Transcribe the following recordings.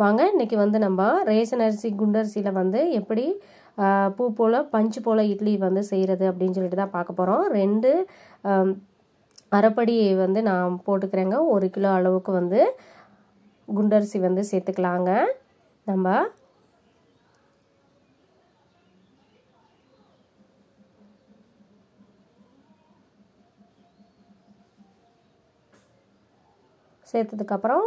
வாங்க இன்னைக்கு வந்து நம்ம ரேஷன் அரிசி குண்டரிசியில வந்து எப்படி பூ போல பஞ்சு போல இட்லி வந்து செய்கிறது அப்படின்னு சொல்லிட்டு தான் பார்க்க போகிறோம். 2 அரைப்படி வந்து நான் போட்டுக்கிறேங்க. 1 கிலோ அளவுக்கு வந்து குண்டரிசி வந்து சேர்த்துக்கலாங்க. நம்ம சேர்த்ததுக்கப்புறம்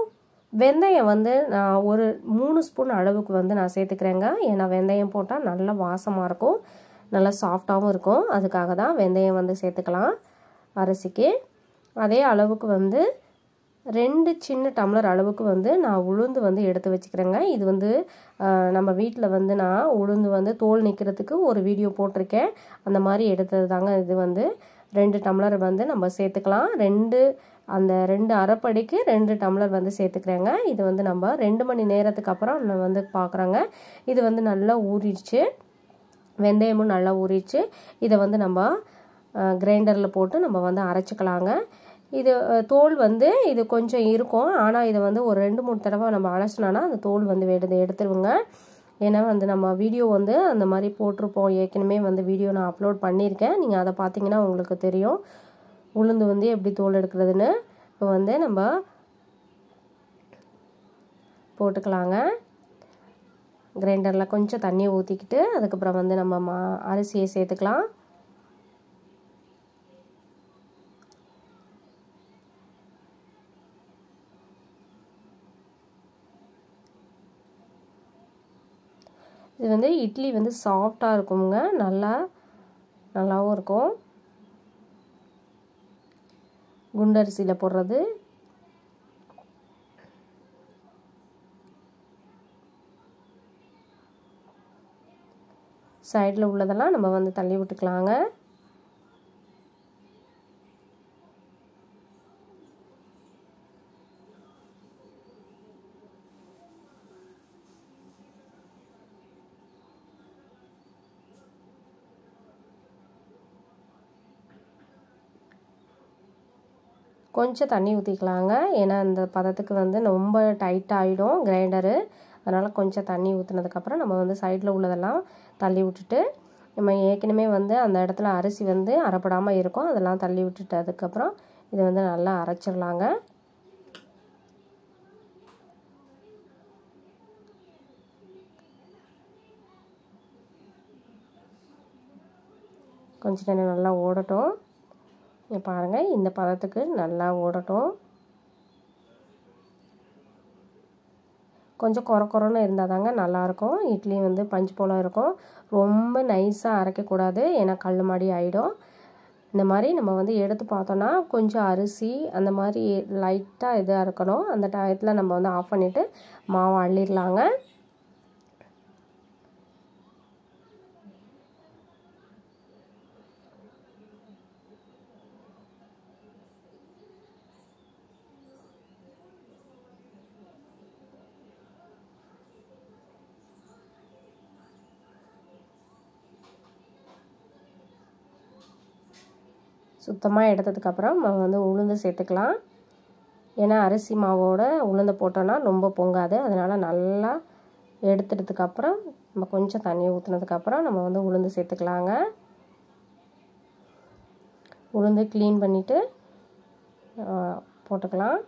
வெந்தயம் வந்து நான் ஒரு 3 ஸ்பூன் அளவுக்கு வந்து நான் சேர்த்துக்கிறேங்க. ஏன்னா வெந்தயம் போட்டால் நல்லா வாசமாக இருக்கும், நல்லா சாஃப்டாகவும் இருக்கும். அதுக்காக தான் வெந்தயம் வந்து சேர்த்துக்கலாம் அரிசிக்கு. அதே அளவுக்கு வந்து 2 சின்ன டம்ளர் அளவுக்கு வந்து நான் உளுந்து வந்து எடுத்து வச்சுக்கிறேங்க. இது வந்து நம்ம வீட்டில் வந்து நான் உளுந்து வந்து தோல் நிற்கிறதுக்கு ஒரு வீடியோ போட்டிருக்கேன். அந்த மாதிரி எடுத்தது தாங்க. இது வந்து 2 டம்ளர் வந்து நம்ம சேர்த்துக்கலாம். அந்த 2 அரைப்படிக்கு 2 டம்ளர் வந்து சேர்த்துக்கிறேங்க. இது வந்து நம்ம 2 மணி நேரத்துக்கு அப்புறம் நான் வந்து பார்க்குறேங்க. இது வந்து நல்லா ஊறிடுச்சு, வெந்தயமும் நல்லா ஊறிடுச்சு. இதை வந்து நம்ம கிரைண்டரில் போட்டு நம்ம வந்து அரைச்சிக்கலாங்க. இது தோல் வந்து இது கொஞ்சம் இருக்கும், ஆனால் இதை வந்து ஒரு 2-3 தடவை நம்ம அரைச்சினோன்னா அந்த தோல் வந்து எடுத்துருவோங்க. ஏன்னா வந்து நம்ம வீடியோ வந்து அந்த மாதிரி போட்டிருப்போம், ஏற்கனவே வந்து வீடியோ நான் அப்லோட் பண்ணியிருக்கேன். நீங்கள் அதை பார்த்தீங்கன்னா உங்களுக்கு தெரியும் உளுந்து வந்து எப்படி தோல் எடுக்கிறதுன்னு. இப்போ வந்து நம்ம போட்டுக்கலாங்க. கிரைண்டரில் கொஞ்சம் தண்ணியை ஊற்றிக்கிட்டு அதுக்கப்புறம் வந்து நம்ம அரிசியை சேர்த்துக்கலாம். இது வந்து இட்லி வந்து சாஃப்டாக இருக்குங்க, நல்லாவும் இருக்கும் குண்டரிசியில் போடுறது. சைடில் உள்ளதெல்லாம் நம்ம வந்து தள்ளி விட்டுக்கலாங்க. கொஞ்சம் தண்ணி ஊற்றிக்கலாங்க. ஏன்னா இந்த பதத்துக்கு வந்து ரொம்ப டைட்டாக ஆகிடும் கிரைண்டரு. அதனால் கொஞ்சம் தண்ணி ஊற்றினதுக்கப்புறம் நம்ம வந்து சைடில் உள்ளதெல்லாம் தள்ளி விட்டுட்டு, நம்ம ஏற்கனவே வந்து அந்த இடத்துல அரிசி வந்து அரைப்படாமல் இருக்கும், அதெல்லாம் தள்ளி விட்டுட்டு அதுக்கப்புறம் இதை வந்து நல்லா அரைச்சிடலாங்க. கொஞ்ச நேரம் நல்லா ஓடட்டும். பாருங்கள், இந்த பதத்துக்கு நல்லா ஓடட்டும். கொஞ்சம் குறன்னு இருந்தால் தாங்க நல்லாயிருக்கும். இட்லி வந்து பஞ்சு போல் இருக்கும். ரொம்ப நைஸாக அரைக்கக்கூடாது, ஏன்னா கல் மாடி ஆகிடும். இந்த மாதிரி நம்ம வந்து எடுத்து பார்த்தோன்னா கொஞ்சம் அரிசி அந்த மாதிரி லைட்டாக இதாக இருக்கணும். அந்த டயத்தில் நம்ம வந்து ஆஃப் பண்ணிவிட்டு மாவை அள்ளிடலாங்க. சுத்தமாக எடுத்ததுக்கப்புறம் நம்ம வந்து உளுந்து சேர்த்துக்கலாம். ஏன்னா அரிசி மாவோட உளுந்து போட்டோன்னா ரொம்ப பொங்காது. அதனால் நல்லா எடுத்துட்டதுக்கப்புறம் நம்ம கொஞ்சம் தண்ணி ஊற்றினதுக்கப்புறம் நம்ம வந்து உளுந்து சேர்த்துக்கலாங்க. உளுந்து க்ளீன் பண்ணிவிட்டு போட்டுக்கலாம்.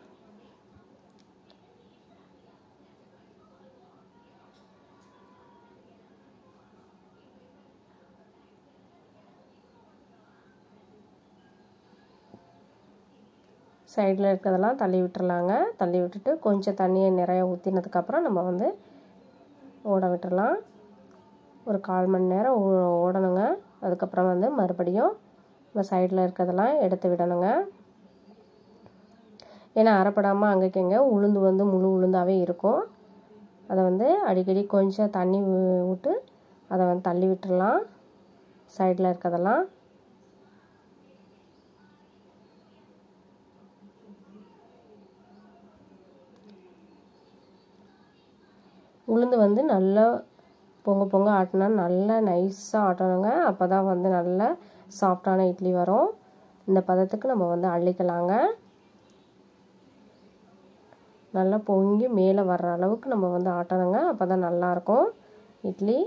சைடில் இருக்கிறதெல்லாம் தள்ளி விட்டுறலாங்க. தள்ளி விட்டுட்டு கொஞ்சம் தண்ணியை நிறைய ஊற்றினதுக்கப்புறம் நம்ம வந்து ஓட விட்டுறலாம். ஒரு 1/4 மணி நேரம் ஓடணுங்க. அதுக்கப்புறம் வந்து மறுபடியும் நம்ம சைடில் இருக்கிறதெல்லாம் எடுத்து விடணுங்க. ஏன்னா அரைப்படாமல் அங்கேங்க உளுந்து வந்து முழு உளுந்தாகவே இருக்கும். அதை வந்து அடிக்கடி கொஞ்சம் தண்ணி விட்டு அதை வந்து தள்ளி விட்டுறலாம் சைடில் இருக்கிறதெல்லாம். உளுந்து வந்து நல்லா பொங்க ஆட்டினா நல்லா நைஸாக ஆட்டணுங்க. அப்போ தான் வந்து நல்லா சாஃப்டான இட்லி வரும். இந்த பதத்துக்கு நம்ம வந்து அள்ளிக்கலாங்க. நல்லா பொங்கி மேலே வர்ற அளவுக்கு நம்ம வந்து ஆட்டணுங்க. அப்போ தான் நல்லாயிருக்கும் இட்லி.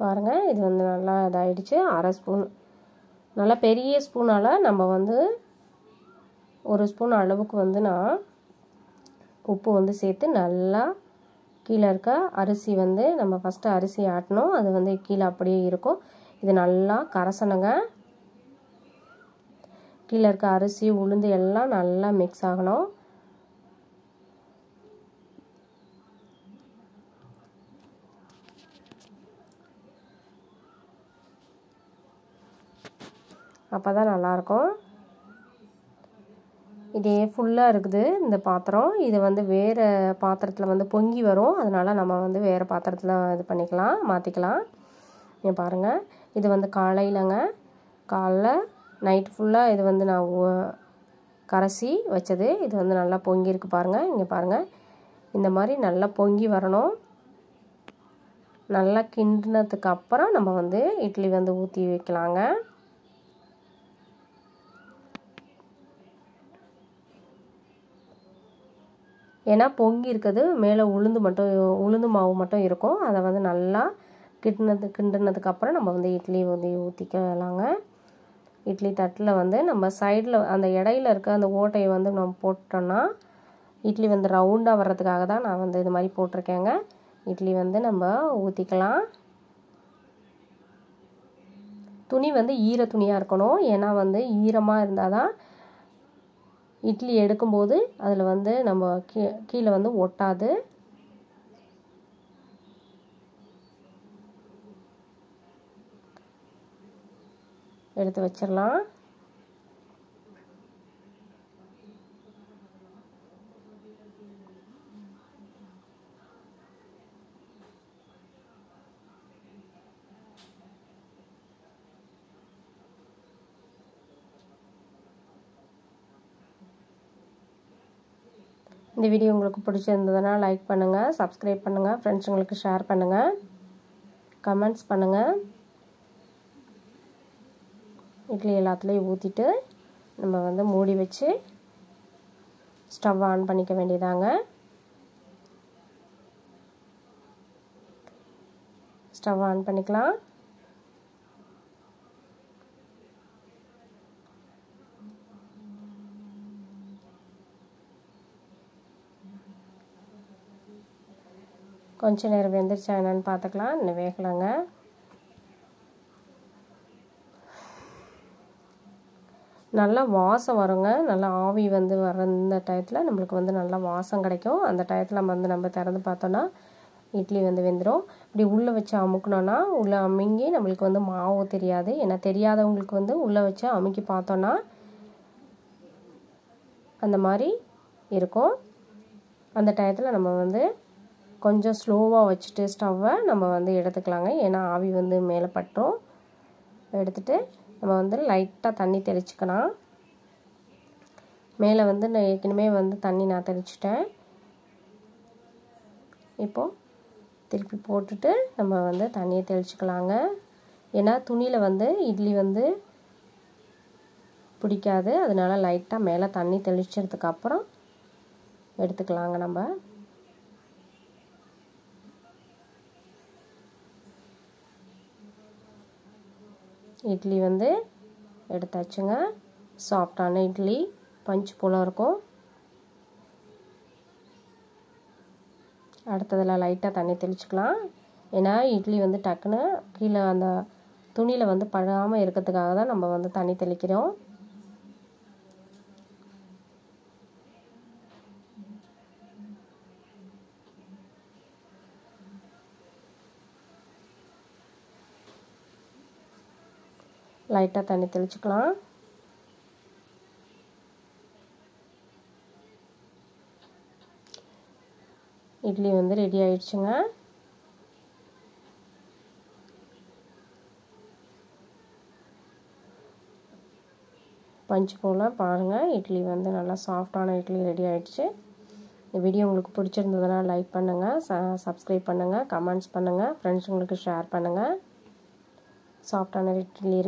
பாருங்கள், இது வந்து நல்லா இதாகிடுச்சு. அரை ஸ்பூன், நல்லா பெரிய ஸ்பூனால் நம்ம வந்து 1 ஸ்பூன் அளவுக்கு வந்து நான் உப்பு வந்து சேர்த்து நல்லா கீழே இருக்க அரிசி வந்து நம்ம ஃபஸ்ட்டு அரிசி ஆட்டணும். அது வந்து கீழே அப்படியே இருக்கும். இது நல்லா கரைசணுங்க. கீழே இருக்க அரிசி உளுந்து எல்லாம் நல்லா மிக்ஸ் ஆகணும். அப்போ தான் நல்லாயிருக்கும். இதே ஃபுல்லாக இருக்குது இந்த பாத்திரம். இது வந்து வேறு பாத்திரத்தில் வந்து பொங்கி வரும். அதனால் நம்ம வந்து வேறு பாத்திரத்தில் இது பண்ணிக்கலாம், மாற்றிக்கலாம். இங்கே பாருங்கள், இது வந்து காலையிலங்க, காலைல நைட் ஃபுல்லாக இது வந்து நான் கரைச்சி வச்சது. இது வந்து நல்லா பொங்கியிருக்கு பாருங்கள். இங்கே பாருங்கள், இந்த மாதிரி நல்லா பொங்கி வரணும். நல்லா கிண்டினதுக்கு அப்புறம் நம்ம வந்து இட்லி வந்து ஊற்றி வைக்கலாங்க. ஏன்னா பொங்கி இருக்குது, மேலே உளுந்து மாவு மட்டும் இருக்கும். அதை வந்து நல்லா கிண்டினதுக்கப்புறம் நம்ம வந்து இட்லி வந்து ஊற்றிக்கலாங்க. இட்லி தட்டில் வந்து நம்ம சைடில் அந்த இடையில இருக்க அந்த ஓட்டையை வந்து நம்ம போட்டோன்னா இட்லி வந்து ரவுண்டாக வர்றதுக்காக தான் நான் வந்து இது மாதிரி போட்டிருக்கேங்க. இட்லி வந்து நம்ம ஊற்றிக்கலாம். துணி வந்து ஈர துணியாக இருக்கணும். ஏன்னா வந்து ஈரமாக இருந்தால் தான் இட்லி எடுக்கும்போது அதில் வந்து நம்ம கீழே வந்து ஒட்டாது. எடுத்து வச்சிடலாம். இந்த வீடியோ உங்களுக்கு பிடிச்சிருந்ததுன்னா லைக் பண்ணுங்கள், சப்ஸ்கிரைப் பண்ணுங்கள், ஃப்ரெண்ட்ஸுங்களுக்கு ஷேர் பண்ணுங்கள், கமெண்ட்ஸ் பண்ணுங்கள். இட்லி எல்லாத்துலேயும் ஊற்றிட்டு நம்ம வந்து மூடி வச்சு ஸ்டவ் ஆன் பண்ணிக்க வேண்டியதாங்க. ஸ்டவ் ஆன் பண்ணிக்கலாம். கொஞ்சம் நேரம் வெந்துருச்சா என்னன்னு பார்த்துக்கலாம். இன்னும் வேகலைங்க. நல்லா வாசம் வருங்க. நல்லா ஆவி வந்து வர இந்த டயத்தில் நம்மளுக்கு வந்து நல்லா வாசம் கிடைக்கும். அந்த டயத்தில் நம்ம திறந்து பார்த்தோன்னா இட்லி வந்து வெந்துடும். இப்படி உள்ளே வச்சு அமுக்கணுன்னா உள்ளே அமுங்கி நம்மளுக்கு வந்து மாவு தெரியாது. ஏன்னா தெரியாதவங்களுக்கு வந்து உள்ளே வச்சு அமுக்கி பார்த்தோன்னா அந்த மாதிரி இருக்கும். அந்த டயத்தில் நம்ம வந்து கொஞ்சம் ஸ்லோவாக வச்சுட்டு ஸ்டவ்வை நம்ம வந்து எடுத்துக்கலாங்க. ஏன்னா ஆவி வந்து மேலே பட்டும். எடுத்துகிட்டு நம்ம வந்து லைட்டாக தண்ணி தெளிச்சுக்கலாம். மேலே வந்து நான் ஏற்கனவே வந்து தண்ணி நான் தெளிச்சிட்டேன். இப்போது திருப்பி போட்டுட்டு நம்ம வந்து தண்ணியை தெளிச்சுக்கலாங்க. ஏன்னா துணியில் வந்து இட்லி வந்து பிடிக்காது. அதனால லைட்டாக மேலே தண்ணி தெளிச்சதுக்கப்புறம் எடுத்துக்கலாங்க. நம்ம இட்லி வந்து எடுத்தாச்சுங்க. சாஃப்டான இட்லி பஞ்சு போல் இருக்கும். அடுத்ததில் லைட்டாக தண்ணி தெளிச்சுக்கலாம். ஏன்னா இட்லி வந்து டக்குன்னு கீழே அந்த துணியில் வந்து படாமல் இருக்கிறதுக்காக தான் நம்ம வந்து தண்ணி தெளிக்கிறோம். லைட்டாக தண்ணி தெளிச்சுக்கலாம். இட்லி வந்து ரெடி ஆயிடுச்சுங்க. பஞ்ச் போல் பாருங்கள். இட்லி வந்து நல்லா சாஃப்டான இட்லி ரெடி ஆகிடுச்சு. இந்த வீடியோ உங்களுக்கு பிடிச்சிருந்ததுன்னா லைக் பண்ணுங்கள், சப்ஸ்கிரைப் பண்ணுங்கள், கமெண்ட்ஸ் பண்ணுங்கள், ஃப்ரெண்ட்ஸுங்களுக்கு ஷேர் பண்ணுங்கள். சாஃப்டான இட்லி